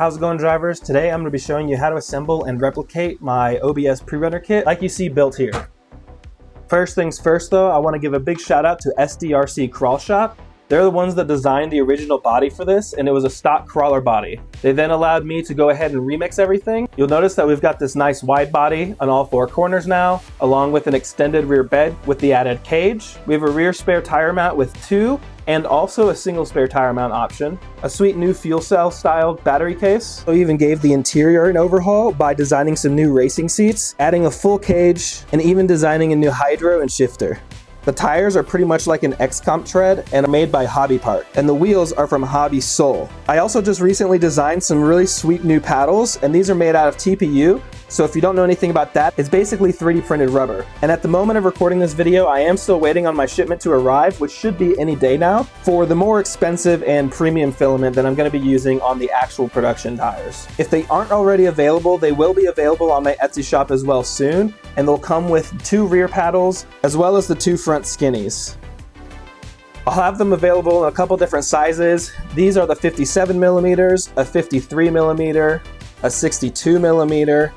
How's it going, drivers? Today I'm going to be showing you how to assemble and replicate my OBS Prerunner kit like you see built here. First things first though, I want to give a big shout out to SDRC Crawl Shop. They're the ones that designed the original body for this, and it was a stock crawler body. They then allowed me to go ahead and remix everything. You'll notice that we've got this nice wide body on all four corners now, along with an extended rear bed with the added cage. We have a rear spare tire mount with two, and also a single spare tire mount option. A sweet new fuel cell style battery case. We even gave the interior an overhaul by designing some new racing seats, adding a full cage, and even designing a new hydro and shifter. The tires are pretty much like an X-Comp tread and are made by Hobby Part, and the wheels are from Hobby Soul. I also just recently designed some really sweet new paddles, and these are made out of TPU. So if you don't know anything about that, it's basically 3D printed rubber. And at the moment of recording this video, I am still waiting on my shipment to arrive, which should be any day now, for the more expensive and premium filament that I'm going to be using on the actual production tires. If they aren't already available, they will be available on my Etsy shop as well soon, and they'll come with 2 rear paddles as well as the 2 front skinnies. I'll have them available in a couple different sizes. These are the 57mm, a 53mm, a 62mm,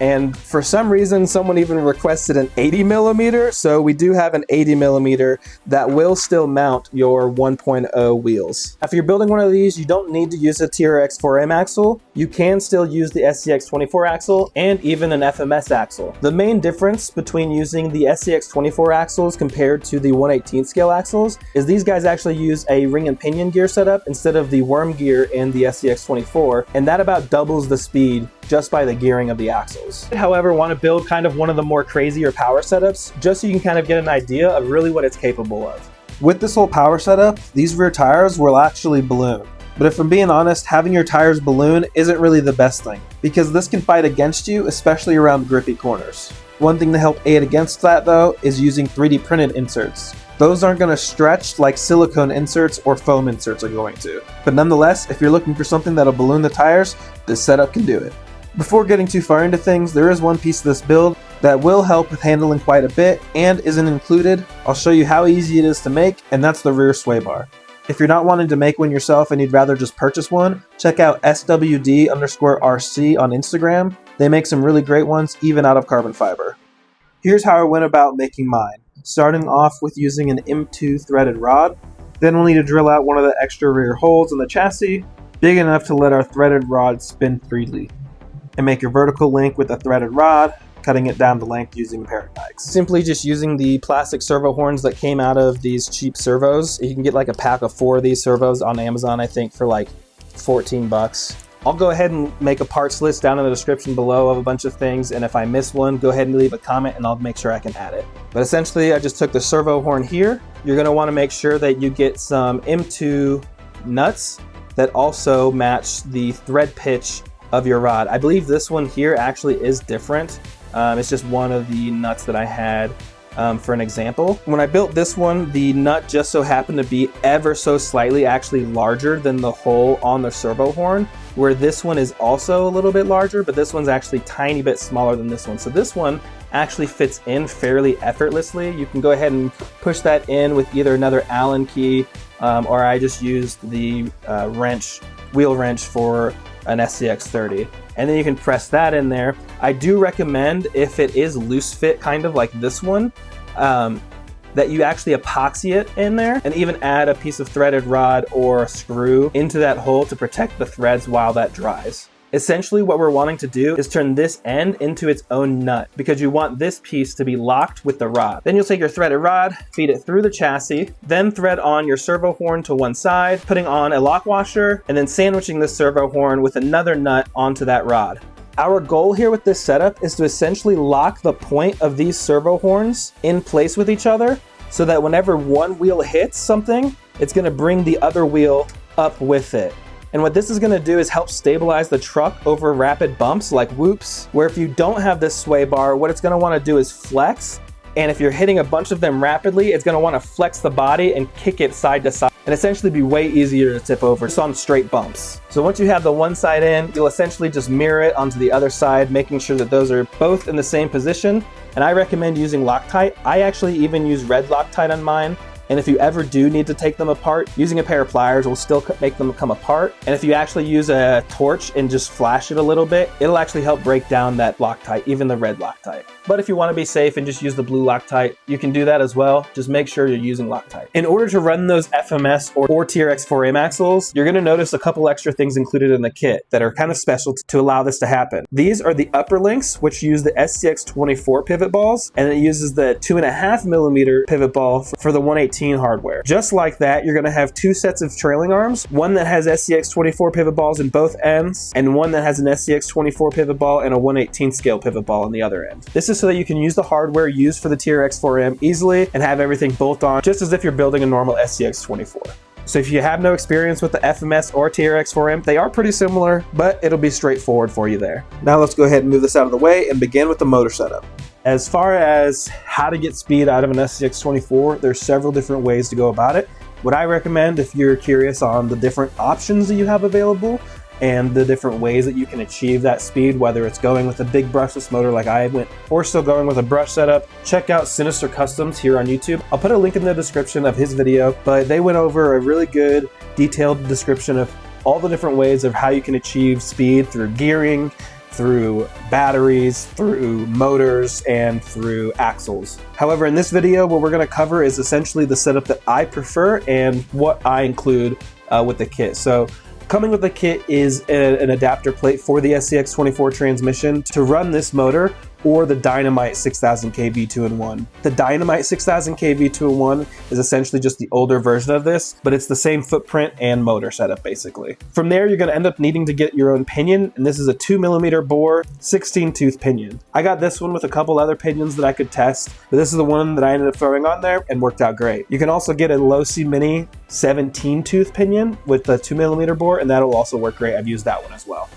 and for some reason, someone even requested an 80mm, so we do have an 80mm that will still mount your 1.0 wheels. If you're building one of these, you don't need to use a TRX4M axle. You can still use the scx24 axle and even an FMS axle. The main difference between using the scx24 axles compared to the 1/18 scale axles is these guys actually use a ring and pinion gear setup instead of the worm gear in the scx24, and that about doubles the speed just by the gearing of the axles. However, want to build kind of one of the more crazier power setups, just so you can kind of get an idea of really what it's capable of. With this whole power setup, these rear tires will actually balloon. But if I'm being honest, having your tires balloon isn't really the best thing, because this can fight against you, especially around grippy corners. One thing to help aid against that though, is using 3D printed inserts. Those aren't going to stretch like silicone inserts or foam inserts are going to. But nonetheless, if you're looking for something that'll balloon the tires, this setup can do it. Before getting too far into things, there is one piece of this build that will help with handling quite a bit and isn't included. I'll show you how easy it is to make, and that's the rear sway bar. If you're not wanting to make one yourself and you'd rather just purchase one, check out SWD_RC on Instagram. They make some really great ones, even out of carbon fiber. Here's how I went about making mine. Starting off with using an M2 threaded rod. Then we'll need to drill out one of the extra rear holes in the chassis, big enough to let our threaded rod spin freely. And make your vertical link with a threaded rod, cutting it down to length using a pair of dikes. Simply just using the plastic servo horns that came out of these cheap servos. You can get like a pack of 4 of these servos on Amazon, I think, for like 14 bucks. I'll go ahead and make a parts list down in the description below of a bunch of things, and if I miss one, go ahead and leave a comment and I'll make sure I can add it. But essentially, I just took the servo horn here. You're gonna wanna make sure that you get some M2 nuts that also match the thread pitch of your rod. I believe this one here actually is different. It's just one of the nuts that I had for an example. When I built this one, the nut just so happened to be ever so slightly actually larger than the hole on the servo horn, where this one is also a little bit larger, but this one's actually a tiny bit smaller than this one. So this one actually fits in fairly effortlessly. You can go ahead and push that in with either another Allen key, or I just used the wheel wrench for an SCX30, and then you can press that in there. I do recommend, if it is loose fit kind of like this one, that you actually epoxy it in there and even add a piece of threaded rod or a screw into that hole to protect the threads while that dries. Essentially what we're wanting to do is turn this end into its own nut, because you want this piece to be locked with the rod. Then you'll take your threaded rod, feed it through the chassis, then thread on your servo horn to one side, putting on a lock washer, and then sandwiching the servo horn with another nut onto that rod. Our goal here with this setup is to essentially lock the point of these servo horns in place with each other, so that whenever one wheel hits something, it's going to bring the other wheel up with it. And what this is going to do is help stabilize the truck over rapid bumps like whoops, where if you don't have this sway bar, what it's going to want to do is flex. And if you're hitting a bunch of them rapidly, it's going to want to flex the body and kick it side to side, and essentially be way easier to tip over just on straight bumps. So once you have the one side in, you'll essentially just mirror it onto the other side, making sure that those are both in the same position. And I recommend using Loctite. I actually even use red Loctite on mine. And if you ever do need to take them apart, using a pair of pliers will still make them come apart. And if you actually use a torch and just flash it a little bit, it'll actually help break down that Loctite, even the red Loctite. But if you want to be safe and just use the blue Loctite, you can do that as well. Just make sure you're using Loctite. In order to run those FMS or TRX4M axles, you're going to notice a couple extra things included in the kit that are kind of special to allow this to happen. These are the upper links, which use the scx24 pivot balls, and it uses the 2.5mm pivot ball for the 118 hardware. Just like that, you're going to have two sets of trailing arms, one that has scx24 pivot balls in both ends, and one that has an scx24 pivot ball and a 1/18 scale pivot ball on the other end. This is so that you can use the hardware used for the TRX4M easily and have everything bolt on, just as if you're building a normal scx24. So if you have no experience with the FMS or TRX4M, they are pretty similar, but it'll be straightforward for you there. Now let's go ahead and move this out of the way and begin with the motor setup. As far as how to get speed out of an scx24, there's several different ways to go about it. What I recommend, if you're curious on the different options that you have available and the different ways that you can achieve that speed, whether it's going with a big brushless motor like I went, or still going with a brush setup, check out Sinister Customs here on YouTube. I'll put a link in the description of his video, but they went over a really good detailed description of all the different ways of how you can achieve speed through gearing, through batteries, through motors, and through axles. However, in this video, what we're going to cover is essentially the setup that I prefer and what I include with the kit. So coming with the kit is an adapter plate for the scx24 transmission to run this motor, or the Dynamite 6000 kV 2-in-1. The Dynamite 6000 kV 2-in-1 is essentially just the older version of this, but it's the same footprint and motor setup basically. From there, you're going to end up needing to get your own pinion, and this is a 2mm bore, 16 tooth pinion. I got this one with a couple other pinions that I could test, but this is the one that I ended up throwing on there and worked out great. You can also get a Losi Mini 17 tooth pinion with the 2mm bore, and that'll also work great. I've used that one as well.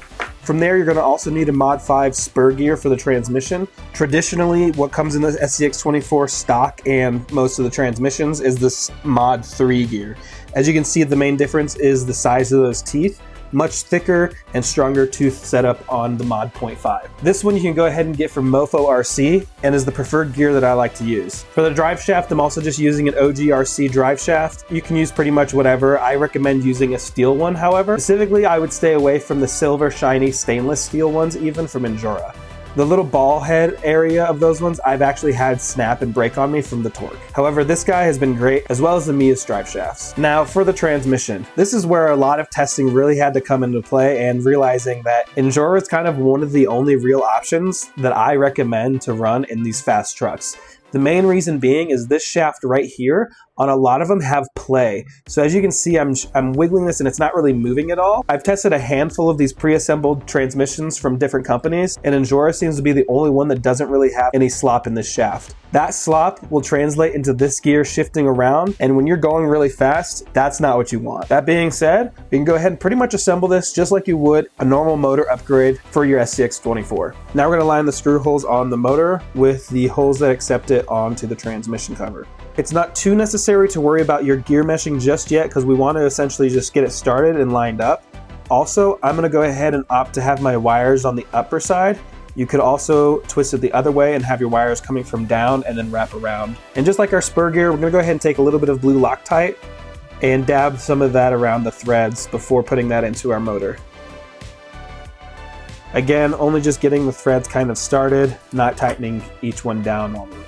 From there, you're going to also need a Mod 5 spur gear for the transmission. Traditionally, what comes in the scx24 stock and most of the transmissions is this Mod 3 gear. As you can see, the main difference is the size of those teeth. Much thicker and stronger tooth setup on the Mod 0.5. This one you can go ahead and get from Mofo RC and is the preferred gear that I like to use. For the drive shaft, I'm also just using an OG RC drive shaft. You can use pretty much whatever. I recommend using a steel one, however. Specifically, I would stay away from the silver shiny stainless steel ones, even from Endura. The little ball head area of those ones, I've actually had snap and break on me from the torque. However, this guy has been great, as well as the Mia's drive shafts. Now for the transmission. This is where a lot of testing really had to come into play, and realizing that Endura is kind of one of the only real options that I recommend to run in these fast trucks. The main reason being is this shaft right here, on a lot of them have play. So as you can see, I'm wiggling this and it's not really moving at all. I've tested a handful of these pre-assembled transmissions from different companies, and Endura seems to be the only one that doesn't really have any slop in this shaft. That slop will translate into this gear shifting around, and when you're going really fast, that's not what you want. That being said, you can go ahead and pretty much assemble this just like you would a normal motor upgrade for your scx24. Now we're going to line the screw holes on the motor with the holes that accept it onto the transmission cover. It's not too necessary to worry about your gear meshing just yet, because we want to essentially just get it started and lined up. Also, I'm going to go ahead and opt to have my wires on the upper side. You could also twist it the other way and have your wires coming from down and then wrap around. And just like our spur gear, we're going to go ahead and take a little bit of blue Loctite and dab some of that around the threads before putting that into our motor. Again, only just getting the threads kind of started, not tightening each one down on them.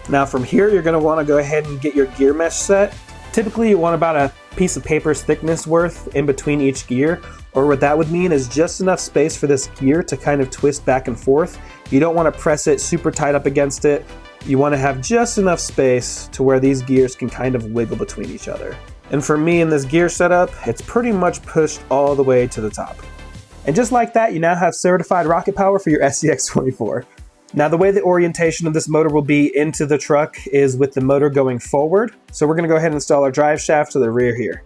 Now from here, you're going to want to go ahead and get your gear mesh set. Typically you want about a piece of paper's thickness worth in between each gear, or what that would mean is just enough space for this gear to kind of twist back and forth. You don't want to press it super tight up against it. You want to have just enough space to where these gears can kind of wiggle between each other. And for me in this gear setup, it's pretty much pushed all the way to the top. And just like that, you now have certified rocket power for your scx24. Now the way the orientation of this motor will be into the truck is with the motor going forward. So we're going to go ahead and install our drive shaft to the rear here.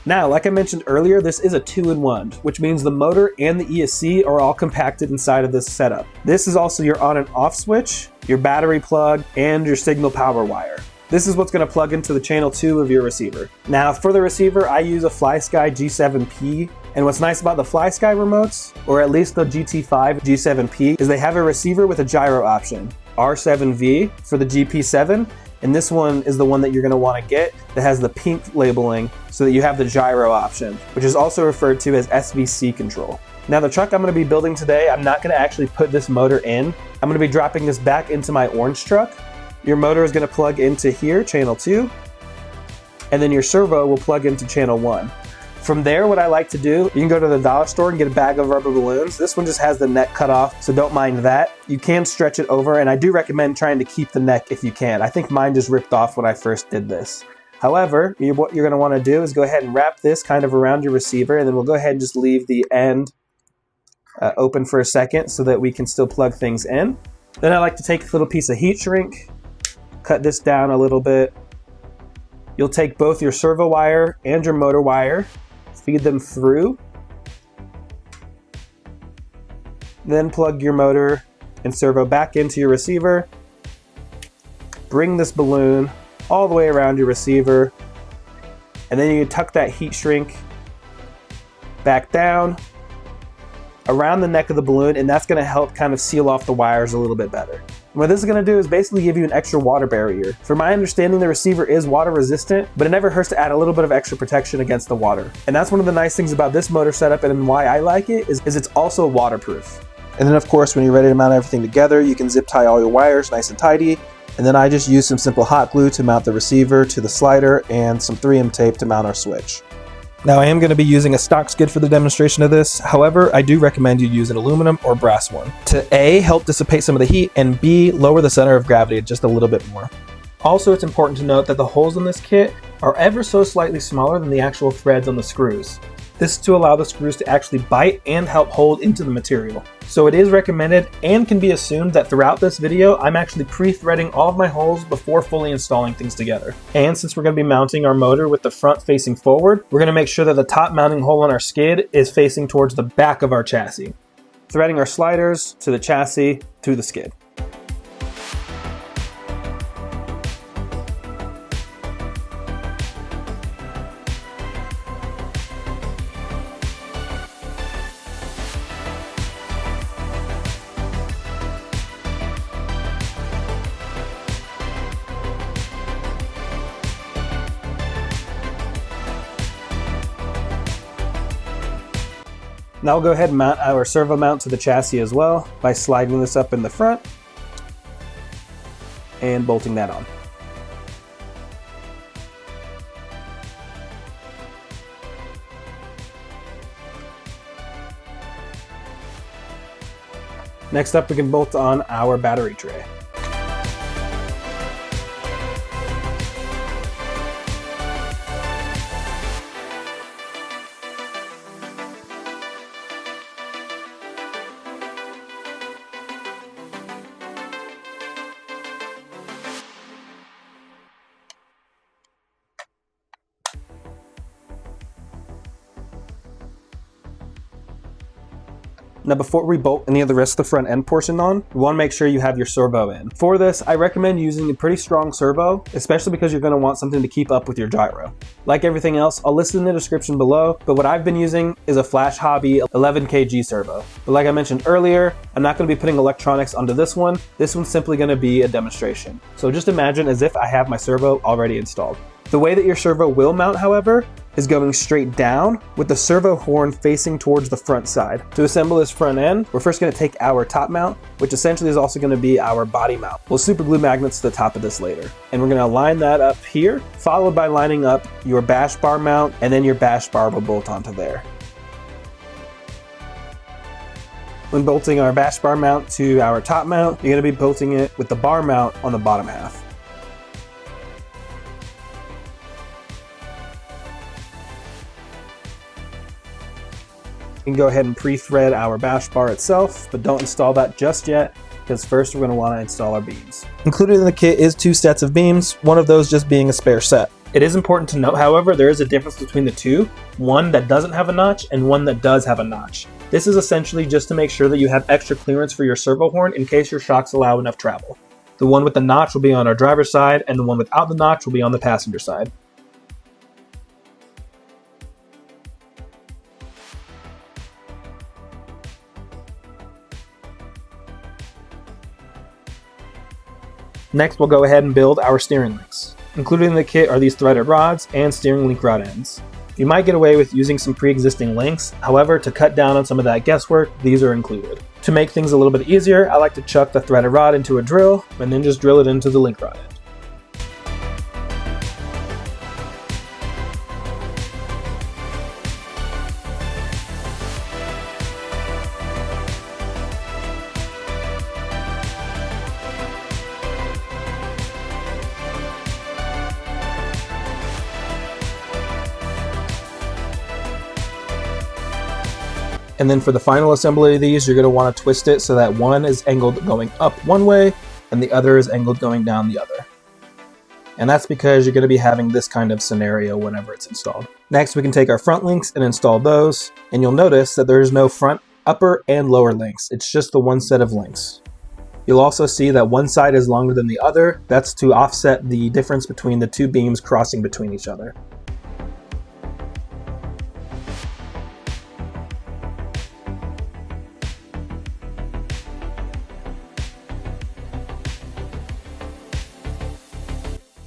Now, like I mentioned earlier, this is a 2-in-1, which means the motor and the ESC are all compacted inside of this setup. This is also your on and off switch, your battery plug, and your signal power wire. This is what's going to plug into the channel 2 of your receiver. Now for the receiver, I use a FlySky G7P. And what's nice about the FlySky remotes, or at least the GT5 G7P, is they have a receiver with a gyro option. R7V for the GP7, and this one is the one that you're going to want to get that has the pink labeling so that you have the gyro option, which is also referred to as SVC control. Now the truck I'm going to be building today, I'm not going to actually put this motor in. I'm going to be dropping this back into my orange truck. Your motor is going to plug into here, channel 2, and then your servo will plug into channel 1. From there, what I like to do, you can go to the dollar store and get a bag of rubber balloons. This one just has the neck cut off, so don't mind that. You can stretch it over, and I do recommend trying to keep the neck if you can. I think mine just ripped off when I first did this. However, what you're gonna wanna do is go ahead and wrap this kind of around your receiver, and then we'll go ahead and just leave the end open for a second so that we can still plug things in. Then I like to take a little piece of heat shrink, cut this down a little bit. You'll take both your servo wire and your motor wire, feed them through, then plug your motor and servo back into your receiver. Bring this balloon all the way around your receiver, and then you tuck that heat shrink back down around the neck of the balloon, and that's going to help kind of seal off the wires a little bit better. What this is going to do is basically give you an extra water barrier. From my understanding, the receiver is water resistant, but it never hurts to add a little bit of extra protection against the water. And that's one of the nice things about this motor setup, and why I like it is it's also waterproof. And then of course, when you're ready to mount everything together, you can zip tie all your wires nice and tidy. And then I just use some simple hot glue to mount the receiver to the slider and some 3M tape to mount our switch. Now I am going to be using a stock skid for the demonstration of this. However, I do recommend you use an aluminum or brass one to A, help dissipate some of the heat, and B, lower the center of gravity just a little bit more. Also, it's important to note that the holes in this kit are ever so slightly smaller than the actual threads on the screws. This is to allow the screws to actually bite and help hold into the material. So it is recommended and can be assumed that throughout this video, I'm actually pre-threading all of my holes before fully installing things together. And since we're going to be mounting our motor with the front facing forward, we're going to make sure that the top mounting hole on our skid is facing towards the back of our chassis. Threading our sliders to the chassis to the skid. Now we'll go ahead and mount our servo mount to the chassis as well by sliding this up in the front and bolting that on. Next up, we can bolt on our battery tray. Now before we bolt any of the rest of the front end portion on, we want to make sure you have your servo in. For this, I recommend using a pretty strong servo, especially because you're going to want something to keep up with your gyro. Like everything else, I'll list it in the description below, but what I've been using is a Flash Hobby 11 kg servo. But like I mentioned earlier, I'm not going to be putting electronics onto this one. This one's simply going to be a demonstration. So just imagine as if I have my servo already installed. The way that your servo will mount, however, is going straight down with the servo horn facing towards the front side. To assemble this front end, we're first going to take our top mount, which essentially is also going to be our body mount. We'll super glue magnets to the top of this later. And we're going to line that up here, followed by lining up your bash bar mount, and then your bash bar will bolt onto there. When bolting our bash bar mount to our top mount, you're going to be bolting it with the bar mount on the bottom half. We can go ahead and pre-thread our bash bar itself, but don't install that just yet, because first we're going to want to install our beams. Included in the kit is 2 sets of beams, one of those just being a spare set. It is important to note, however, there is a difference between the two, one that doesn't have a notch and one that does have a notch. This is essentially just to make sure that you have extra clearance for your servo horn in case your shocks allow enough travel. The one with the notch will be on our driver's side, and the one without the notch will be on the passenger side. Next, we'll go ahead and build our steering links. Included in the kit are these threaded rods and steering link rod ends. You might get away with using some pre-existing links, however, to cut down on some of that guesswork, these are included. To make things a little bit easier, I like to chuck the threaded rod into a drill and then just drill it into the link rod end. And then for the final assembly of these, you're going to want to twist it so that one is angled going up one way and the other is angled going down the other. And that's because you're going to be having this kind of scenario whenever it's installed. Next, we can take our front links and install those. And you'll notice that there's no front, upper, and lower links. It's just the one set of links. You'll also see that one side is longer than the other. That's to offset the difference between the two beams crossing between each other.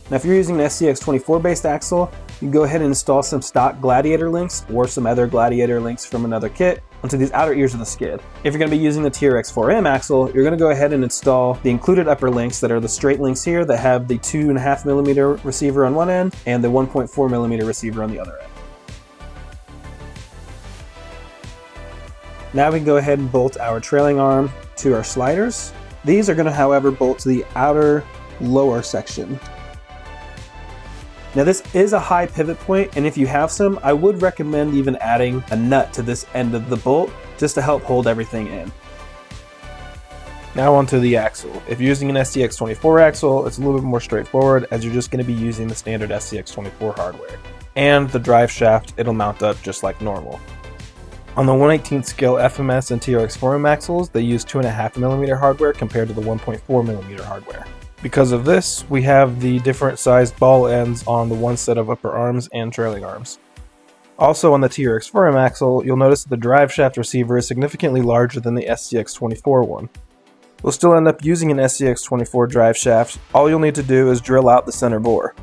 Now if you're using an scx24 based axle, you can go ahead and install some stock Gladiator links or some other Gladiator links from another kit onto these outer ears of the skid. If you're going to be using the TRX4M axle, you're going to go ahead and install the included upper links that are the straight links here that have the 2.5mm receiver on one end and the 1.4mm receiver on the other end. Now we can go ahead and bolt our trailing arm to our sliders. These are going to, however, bolt to the outer lower section. Now this is a high pivot point, and if you have some, I would recommend even adding a nut to this end of the bolt just to help hold everything in. Now onto the axle. If you're using an scx24 axle, it's a little bit more straightforward as you're just going to be using the standard scx24 hardware. And the drive shaft, it'll mount up just like normal. On the 1/18 scale FMS and TRX4M axles, they use 2.5mm hardware compared to the 1.4mm hardware. Because of this, we have the different sized ball ends on the one set of upper arms and trailing arms. Also on the TRX4M axle, you'll notice that the drive shaft receiver is significantly larger than the scx24 one. We'll still end up using an scx24 drive shaft. All you'll need to do is drill out the center bore.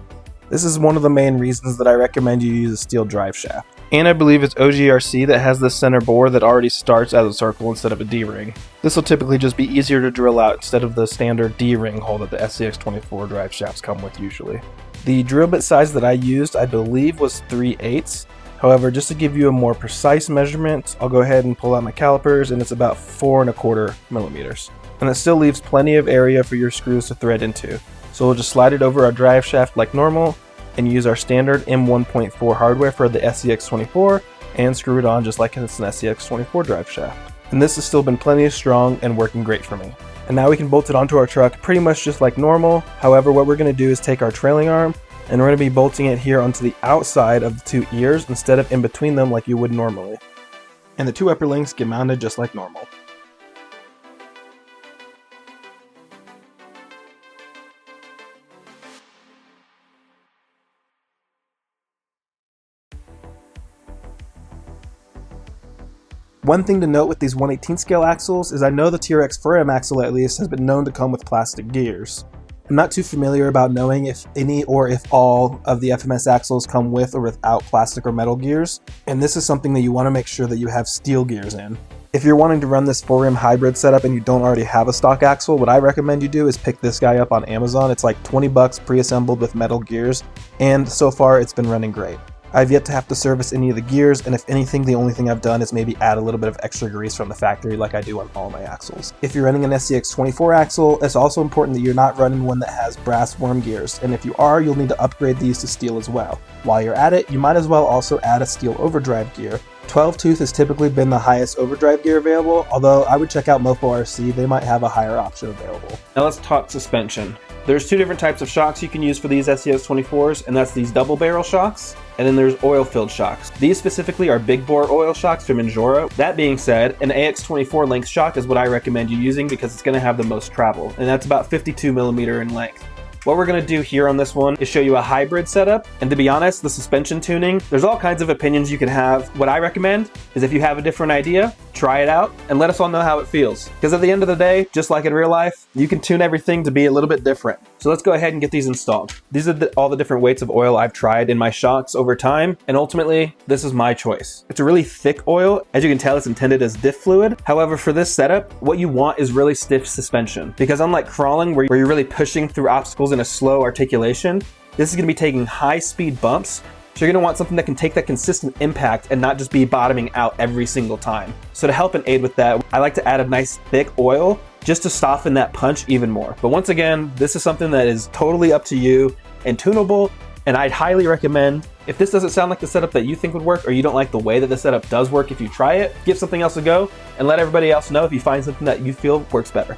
This is one of the main reasons that I recommend you use a steel drive shaft. And I believe it's OGRC that has this center bore that already starts as a circle instead of a D-ring. This will typically just be easier to drill out instead of the standard D-ring hole that the scx24 drive shafts come with usually. The drill bit size that I used, I believe, was 3/8. However, just to give you a more precise measurement, I'll go ahead and pull out my calipers, and it's about 4.25mm. And it still leaves plenty of area for your screws to thread into. So we'll just slide it over our drive shaft like normal, and use our standard M1.4 hardware for the scx24 and screw it on just like it's an scx24 drive shaft. And this has still been plenty strong and working great for me. And now we can bolt it onto our truck pretty much just like normal. However, what we're going to do is take our trailing arm and we're going to be bolting it here onto the outside of the two ears instead of in between them like you would normally. And the two upper links get mounted just like normal. One thing to note with these 1/18 scale axles is I know the TRX4M axle at least has been known to come with plastic gears. I'm not too familiar about knowing if any or if all of the FMS axles come with or without plastic or metal gears, and this is something that you want to make sure that you have steel gears in. If you're wanting to run this 4M hybrid setup and you don't already have a stock axle, what I recommend you do is pick this guy up on Amazon. It's like 20 bucks pre-assembled with metal gears, and so far it's been running great. I've yet to have to service any of the gears, and if anything, the only thing I've done is maybe add a little bit of extra grease from the factory like I do on all my axles. If you're running an scx24 axle, it's also important that you're not running one that has brass worm gears, and if you are, you'll need to upgrade these to steel as well. While you're at it, you might as well also add a steel overdrive gear. 12 tooth has typically been the highest overdrive gear available, although I would check out Mofo RC, they might have a higher option available. Now let's talk suspension. There's two different types of shocks you can use for these scx24s, and that's these double barrel shocks, and then there's oil-filled shocks. These specifically are big bore oil shocks from Injora. That being said, an AX24 length shock is what I recommend you using because it's going to have the most travel, and that's about 52mm in length. What we're going to do here on this one is show you a hybrid setup, and to be honest, the suspension tuning, there's all kinds of opinions you can have. What I recommend is if you have a different idea, try it out, and let us all know how it feels. Because at the end of the day, just like in real life, you can tune everything to be a little bit different. So let's go ahead and get these installed. These are all the different weights of oil I've tried in my shocks over time, and ultimately, this is my choice. It's a really thick oil. As you can tell, it's intended as diff fluid. However, for this setup, what you want is really stiff suspension. Because unlike crawling, where you're really pushing through obstacles in a slow articulation, this is gonna be taking high speed bumps. So you're gonna want something that can take that consistent impact and not just be bottoming out every single time. So to help and aid with that, I like to add a nice thick oil just to soften that punch even more. But once again, this is something that is totally up to you and tunable, and I'd highly recommend, if this doesn't sound like the setup that you think would work, or you don't like the way that the setup does work if you try it, give something else a go and let everybody else know if you find something that you feel works better.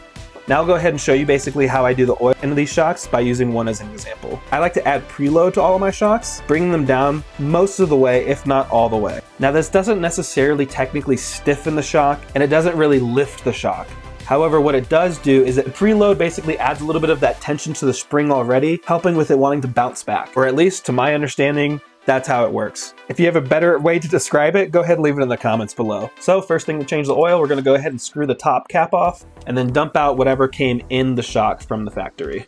Now I'll go ahead and show you basically how I do the oil into these shocks by using one as an example. I like to add preload to all of my shocks, bringing them down most of the way, if not all the way. Now this doesn't necessarily technically stiffen the shock, and it doesn't really lift the shock. However, what it does do is that preload basically adds a little bit of that tension to the spring already, helping with it wanting to bounce back. Or at least to my understanding, that's how it works. If you have a better way to describe it, go ahead and leave it in the comments below. So first thing to change the oil, we're gonna go ahead and screw the top cap off and then dump out whatever came in the shock from the factory.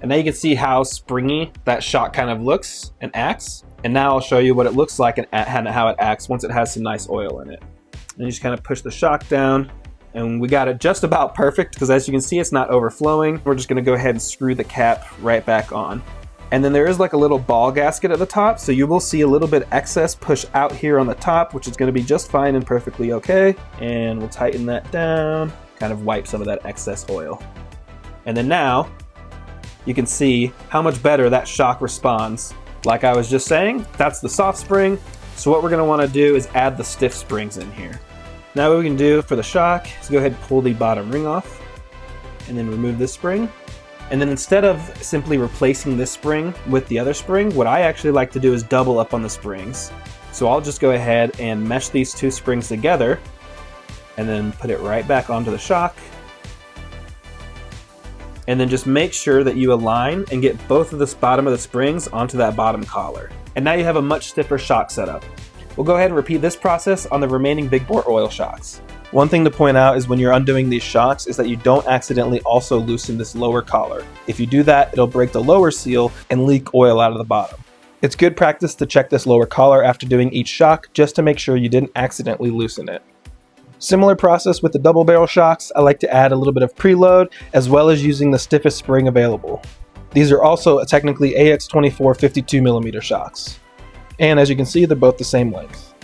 And now you can see how springy that shock kind of looks and acts. And now I'll show you what it looks like and how it acts once it has some nice oil in it. And you just kind of push the shock down, and we got it just about perfect because as you can see, it's not overflowing. We're just gonna go ahead and screw the cap right back on. And then there is like a little ball gasket at the top, so you will see a little bit excess push out here on the top, which is gonna be just fine and perfectly okay. And we'll tighten that down, kind of wipe some of that excess oil. And then now, you can see how much better that shock responds. Like I was just saying, that's the soft spring. So what we're gonna wanna do is add the stiff springs in here. Now what we can do for the shock is go ahead and pull the bottom ring off and then remove this spring. And then instead of simply replacing this spring with the other spring, what I actually like to do is double up on the springs. So I'll just go ahead and mesh these two springs together and then put it right back onto the shock. And then just make sure that you align and get both of the bottom of the springs onto that bottom collar. And now you have a much stiffer shock setup. We'll go ahead and repeat this process on the remaining big bore oil shocks. One thing to point out is when you're undoing these shocks is that you don't accidentally also loosen this lower collar. If you do that, it'll break the lower seal and leak oil out of the bottom. It's good practice to check this lower collar after doing each shock just to make sure you didn't accidentally loosen it. Similar process with the double barrel shocks. I like to add a little bit of preload as well as using the stiffest spring available. These are also technically AX24 52mm shocks. And as you can see, they're both the same length.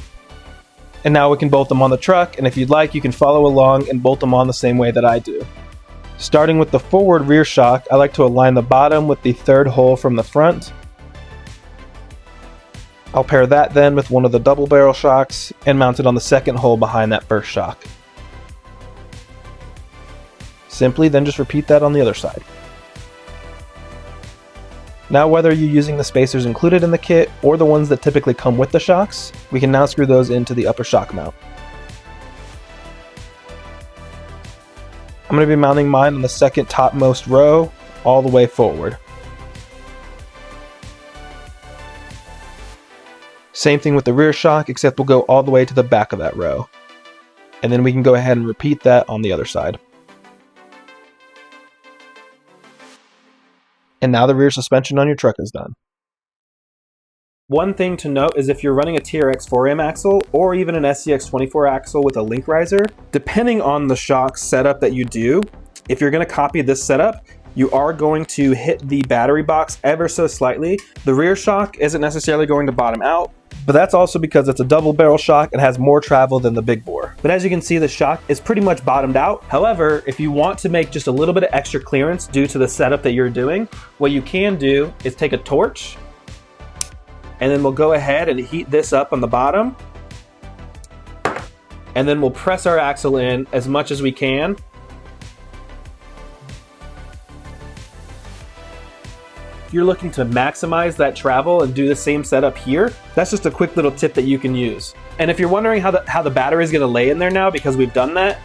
And now we can bolt them on the truck, and if you'd like, you can follow along and bolt them on the same way that I do. Starting with the forward rear shock, I like to align the bottom with the third hole from the front. I'll pair that then with one of the double barrel shocks and mount it on the second hole behind that first shock. Simply then just repeat that on the other side. Now whether you're using the spacers included in the kit or the ones that typically come with the shocks, we can now screw those into the upper shock mount. I'm going to be mounting mine on the second topmost row all the way forward. Same thing with the rear shock, except we'll go all the way to the back of that row. And then we can go ahead and repeat that on the other side. And now the rear suspension on your truck is done. One thing to note is if you're running a TRX 4M axle or even an scx24 axle with a link riser, depending on the shock setup that you do, if you're going to copy this setup, you are going to hit the battery box ever so slightly. The rear shock isn't necessarily going to bottom out, but that's also because it's a double barrel shock and has more travel than the big bore. But as you can see, the shock is pretty much bottomed out. However, if you want to make just a little bit of extra clearance due to the setup that you're doing, what you can do is take a torch and then we'll go ahead and heat this up on the bottom. And then we'll press our axle in as much as we can. You're looking to maximize that travel and do the same setup here, that's just a quick little tip that you can use. And if you're wondering how the battery is going to lay in there now because we've done that,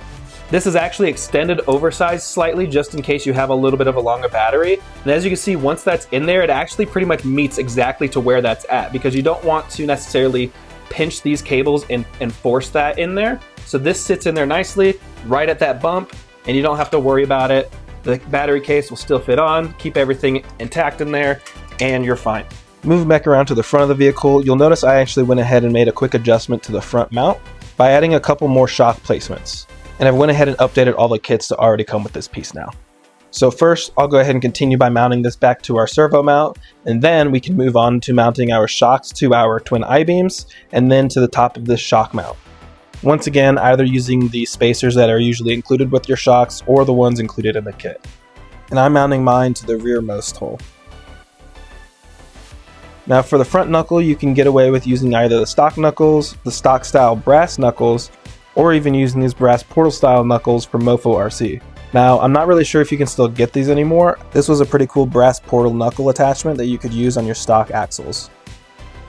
this is actually extended oversized slightly just in case you have a little bit of a longer battery. And as you can see, once that's in there, it actually pretty much meets exactly to where that's at because you don't want to necessarily pinch these cables and force that in there. So this sits in there nicely, right at that bump, and you don't have to worry about it. The battery case will still fit on, keep everything intact in there, and you're fine. Moving back around to the front of the vehicle, you'll notice I actually went ahead and made a quick adjustment to the front mount by adding a couple more shock placements. And I've went ahead and updated all the kits to already come with this piece now. So first, I'll go ahead and continue by mounting this back to our servo mount, and then we can move on to mounting our shocks to our twin I-beams, and then to the top of this shock mount. Once again, either using the spacers that are usually included with your shocks or the ones included in the kit. And I'm mounting mine to the rearmost hole. Now for the front knuckle, you can get away with using either the stock knuckles, the stock style brass knuckles, or even using these brass portal style knuckles from Mofo RC. Now, I'm not really sure if you can still get these anymore. This was a pretty cool brass portal knuckle attachment that you could use on your stock axles.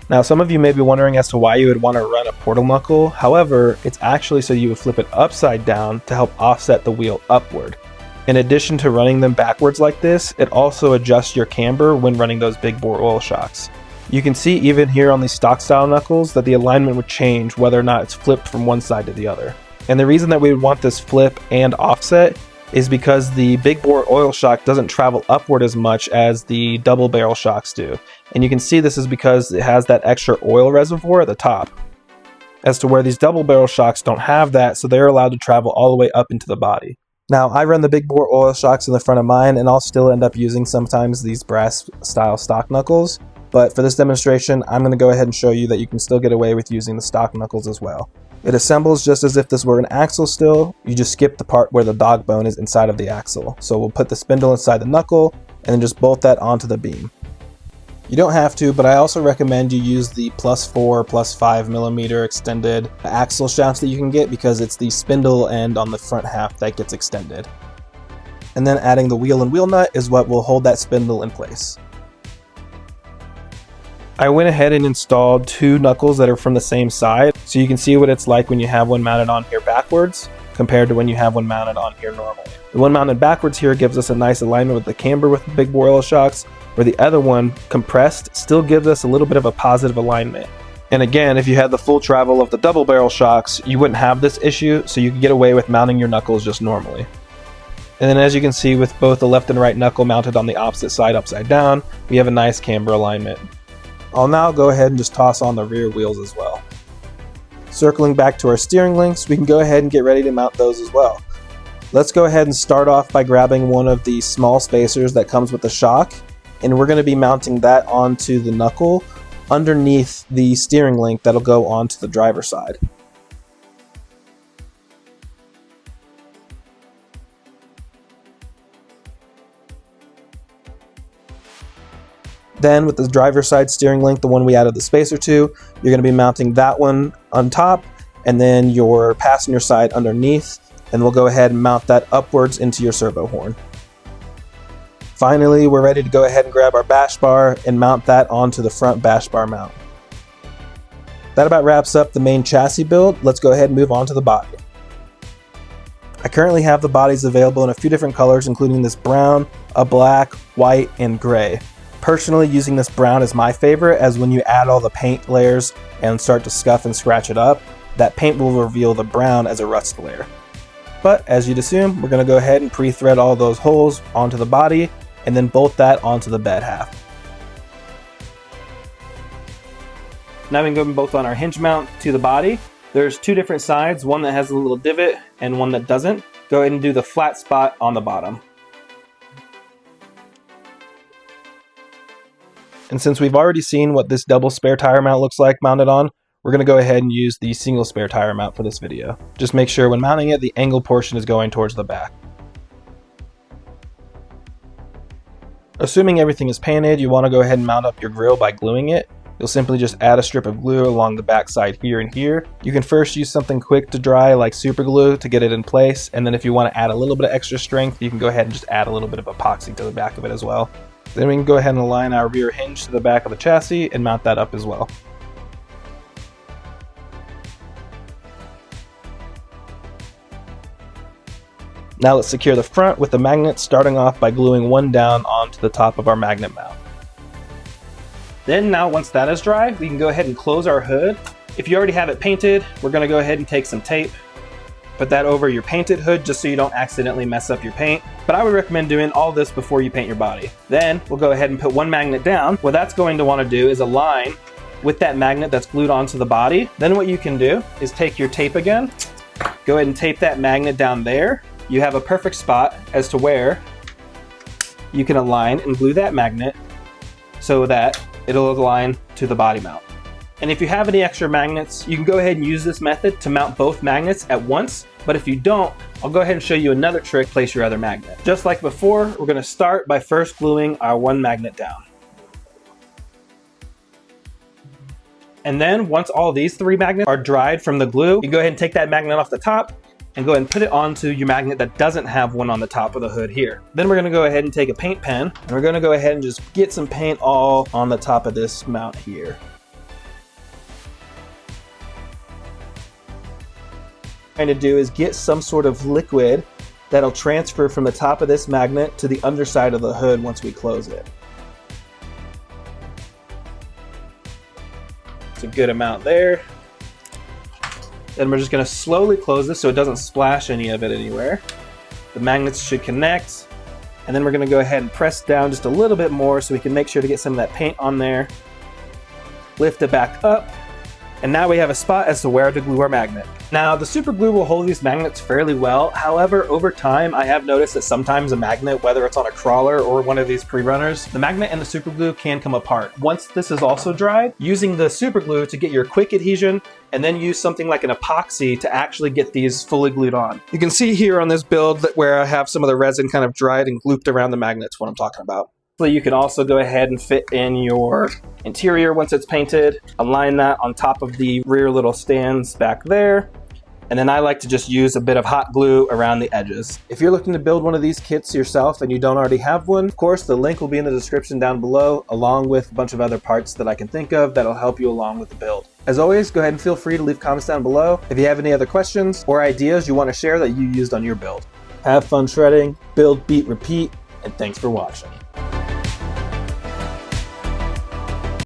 Now, some of you may be wondering as to why you would want to run a portal knuckle. However, it's actually so you would flip it upside down to help offset the wheel upward. In addition to running them backwards like this, it also adjusts your camber when running those big bore oil shocks. You can see even here on these stock style knuckles that the alignment would change whether or not it's flipped from one side to the other. And the reason that we would want this flip and offset is because the big bore oil shock doesn't travel upward as much as the double barrel shocks do. And you can see this is because it has that extra oil reservoir at the top, as to where these double barrel shocks don't have that, so they're allowed to travel all the way up into the body. Now, I run the big bore oil shocks in the front of mine, and I'll still end up using sometimes these brass style stock knuckles, but for this demonstration, I'm going to go ahead and show you that you can still get away with using the stock knuckles as well. It assembles just as if this were an axle still. You just skip the part where the dog bone is inside of the axle. So we'll put the spindle inside the knuckle and then just bolt that onto the beam. You don't have to, but I also recommend you use the +4, +5mm extended axle shafts that you can get, because it's the spindle end on the front half that gets extended. And then adding the wheel and wheel nut is what will hold that spindle in place. I went ahead and installed two knuckles that are from the same side, so you can see what it's like when you have one mounted on here backwards compared to when you have one mounted on here normally. The one mounted backwards here gives us a nice alignment with the camber with the big bore oil shocks, where the other one, compressed, still gives us a little bit of a positive alignment. And again, if you had the full travel of the double barrel shocks, you wouldn't have this issue, so you could get away with mounting your knuckles just normally. And then as you can see, with both the left and right knuckle mounted on the opposite side upside down, we have a nice camber alignment. I'll now go ahead and just toss on the rear wheels as well. Circling back to our steering links, we can go ahead and get ready to mount those as well. Let's go ahead and start off by grabbing one of the small spacers that comes with the shock, and we're going to be mounting that onto the knuckle underneath the steering link that'll go onto the driver's side. Then with the driver's side steering link, the one we added the spacer to, you're going to be mounting that one on top, and then your passenger side underneath, and we'll go ahead and mount that upwards into your servo horn. Finally, we're ready to go ahead and grab our bash bar and mount that onto the front bash bar mount. That about wraps up the main chassis build. Let's go ahead and move on to the body. I currently have the bodies available in a few different colors, including this brown, a black, white, and gray. Personally, using this brown is my favorite, as when you add all the paint layers and start to scuff and scratch it up, that paint will reveal the brown as a rust layer. But as you'd assume, we're going to go ahead and pre-thread all those holes onto the body and then bolt that onto the bed half. Now we can go and bolt on our hinge mount to the body. There's two different sides, one that has a little divot and one that doesn't. Go ahead and do the flat spot on the bottom. And since we've already seen what this double spare tire mount looks like mounted on, we're going to go ahead and use the single spare tire mount for this video. Just make sure when mounting it, the angle portion is going towards the back. Assuming everything is painted, you want to go ahead and mount up your grille by gluing it. You'll simply just add a strip of glue along the back side here and here. You can first use something quick to dry like super glue to get it in place, and then if you want to add a little bit of extra strength, you can go ahead and just add a little bit of epoxy to the back of it as well. Then we can go ahead and align our rear hinge to the back of the chassis and mount that up as well. Now let's secure the front with the magnet, starting off by gluing one down onto the top of our magnet mount. Then now once that is dry, we can go ahead and close our hood If you already have it painted, we're gonna go ahead and take some tape, put that over your painted hood just so you don't accidentally mess up your paint. But I would recommend doing all this before you paint your body. Then we'll go ahead and put one magnet down. What that's going to want to do is align with that magnet that's glued onto the body. Then what you can do is take your tape again, go ahead and tape that magnet down there. You have a perfect spot as to where you can align and glue that magnet so that it'll align to the body mount. And if you have any extra magnets, you can go ahead and use this method to mount both magnets at once. But if you don't, I'll go ahead and show you another trick to place your other magnet. Just like before, we're gonna start by first gluing our one magnet down. And then once all these three magnets are dried from the glue, you can go ahead and take that magnet off the top and go ahead and put it onto your magnet that doesn't have one on the top of the hood here. Then we're gonna go ahead and take a paint pen and we're gonna go ahead and just get some paint all on the top of this mount here. Trying to do is get some sort of liquid that'll transfer from the top of this magnet to the underside of the hood once we close it. It's a good amount there. Then we're just going to slowly close this so it doesn't splash any of it anywhere. The magnets should connect, and then we're going to go ahead and press down just a little bit more so we can make sure to get some of that paint on there. Lift it back up. And now we have a spot as to where to glue our magnet. Now, the super glue will hold these magnets fairly well. However, over time, I have noticed that sometimes a magnet, whether it's on a crawler or one of these pre-runners, the magnet and the super glue can come apart. Once this is also dried, using the super glue to get your quick adhesion, and then use something like an epoxy to actually get these fully glued on. You can see here on this build that where I have some of the resin kind of dried and looped around the magnets, what I'm talking about. You can also go ahead and fit in your interior once it's painted, align that on top of the rear little stands back there. And then I like to just use a bit of hot glue around the edges. If you're looking to build one of these kits yourself and you don't already have one, of course, the link will be in the description down below, along with a bunch of other parts that I can think of that'll help you along with the build. As always, go ahead and feel free to leave comments down below if you have any other questions or ideas you want to share that you used on your build. Have fun shredding, build, beat, repeat, and thanks for watching.